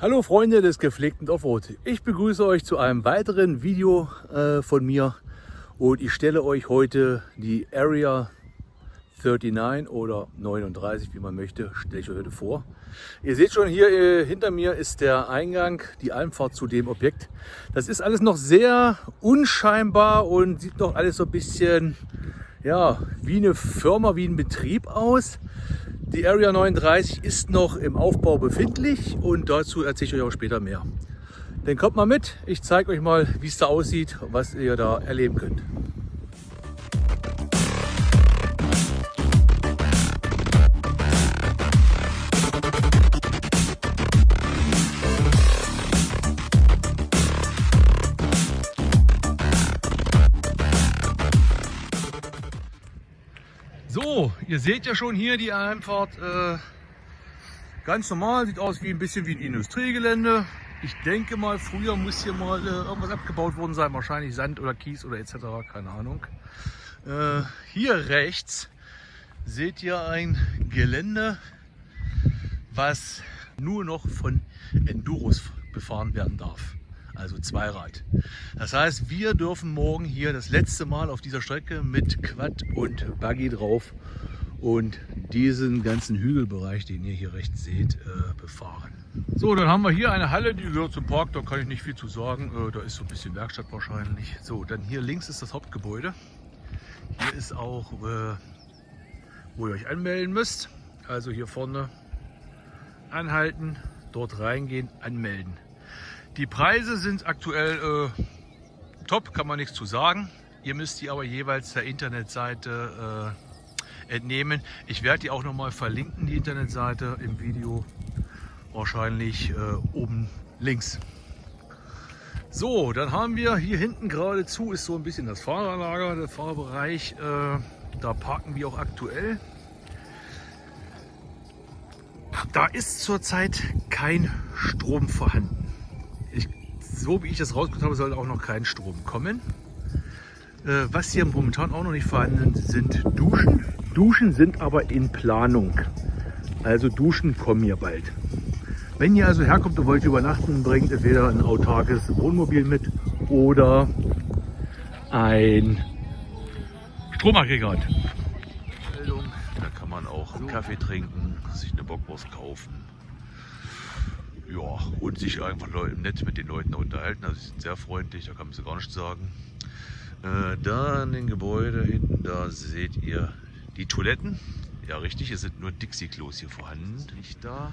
Hallo Freunde des gepflegten Offroad. Ich begrüße euch zu einem weiteren Video von mir und ich stelle euch heute die Area 39 oder 39, wie man möchte, stelle ich euch heute vor. Ihr seht schon, hier hinter mir ist der Eingang, die Einfahrt zu dem Objekt. Das ist alles noch sehr unscheinbar und sieht noch alles so ein bisschen wie eine Firma, wie ein Betrieb aus. Die Area 39 ist noch im Aufbau befindlich und dazu erzähle ich euch auch später mehr. Dann kommt mal mit, ich zeige euch mal, wie es da aussieht und was ihr da erleben könnt. So, ihr seht ja schon hier die Einfahrt, ganz normal, sieht aus wie ein bisschen wie ein Industriegelände. Ich denke mal, früher muss hier mal irgendwas abgebaut worden sein, wahrscheinlich Sand oder Kies oder etc., keine Ahnung. Hier rechts seht ihr ein Gelände, was nur noch von Enduros befahren werden darf. Also Zweirad. Das heißt, wir dürfen morgen hier das letzte Mal auf dieser Strecke mit Quad und Buggy drauf und diesen ganzen Hügelbereich, den ihr hier rechts seht, befahren. So, dann haben wir hier eine Halle, die gehört zum Park, da kann ich nicht viel zu sagen. Da ist so ein bisschen Werkstatt wahrscheinlich. So, dann hier links ist das Hauptgebäude. Hier ist auch, wo ihr euch anmelden müsst. Also hier vorne anhalten, dort reingehen, anmelden. Die Preise sind aktuell top, kann man nichts zu sagen. Ihr müsst die aber jeweils der Internetseite entnehmen. Ich werde die auch noch mal verlinken, die Internetseite im Video. Wahrscheinlich oben links. So, dann haben wir hier hinten geradezu ist so ein bisschen das Fahrerlager, der Fahrbereich. Da parken wir auch aktuell. Da ist zurzeit kein Strom vorhanden. So wie ich das rausgekommen habe, soll auch noch kein Strom kommen. Was hier momentan auch noch nicht vorhanden sind Duschen. Duschen sind aber in Planung. Also Duschen kommen hier bald. Wenn ihr also herkommt und wollt übernachten, bringt entweder ein autarkes Wohnmobil mit oder ein Stromaggregat. Da kann man auch einen Kaffee trinken, sich eine Bockwurst kaufen. Ja, und sich einfach nett mit den Leuten unterhalten. Also sie sind sehr freundlich, da kann man so gar nichts sagen. Da in dem Gebäude hinten, da seht ihr die Toiletten. Ja richtig, es sind nur Dixie-Klos hier vorhanden, nicht da.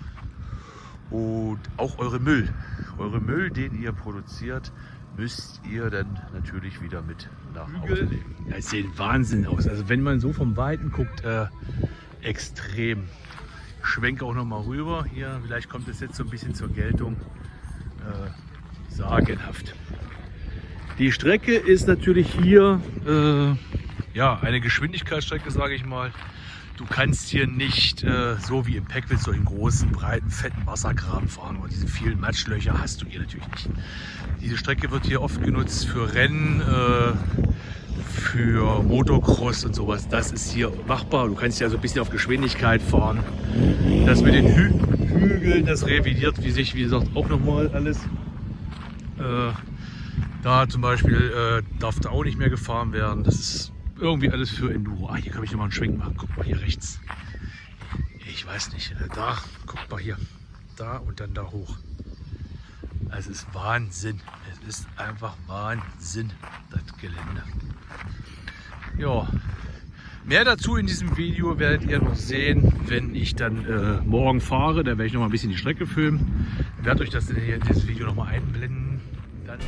Und auch eure Müll. Eure Müll, den ihr produziert, müsst ihr dann natürlich wieder mit nach Hause nehmen. Ja, es sieht Wahnsinn aus. Also wenn man so vom Weiten guckt, extrem. Ich schwenke auch noch mal rüber. Hier, vielleicht kommt es jetzt so ein bisschen zur Geltung. Sagenhaft. Die Strecke ist natürlich hier eine Geschwindigkeitsstrecke, sage ich mal. Du kannst hier nicht so wie im Packwitz so in großen, breiten, fetten Wassergraben fahren. Und diese vielen Matschlöcher hast du hier natürlich nicht. Diese Strecke wird hier oft genutzt für Rennen, für Motocross und sowas. Das ist hier machbar. Du kannst ja so ein bisschen auf Geschwindigkeit fahren. Das mit den Hügeln, das revidiert sich, wie gesagt, auch nochmal alles. Da zum Beispiel darf da auch nicht mehr gefahren werden. Das ist irgendwie alles für Enduro. Hier kann ich nochmal einen Schwenk machen. Guck mal hier rechts. Ich weiß nicht. Da, guck mal hier. Da und dann da hoch. Also es ist Wahnsinn. Es ist einfach Wahnsinn, das Gelände. Ja, mehr dazu in diesem Video werdet ihr noch sehen, wenn ich dann morgen fahre. Da werde ich noch mal ein bisschen die Strecke filmen. Ich werde euch das in dieses Video noch mal einblenden. Dann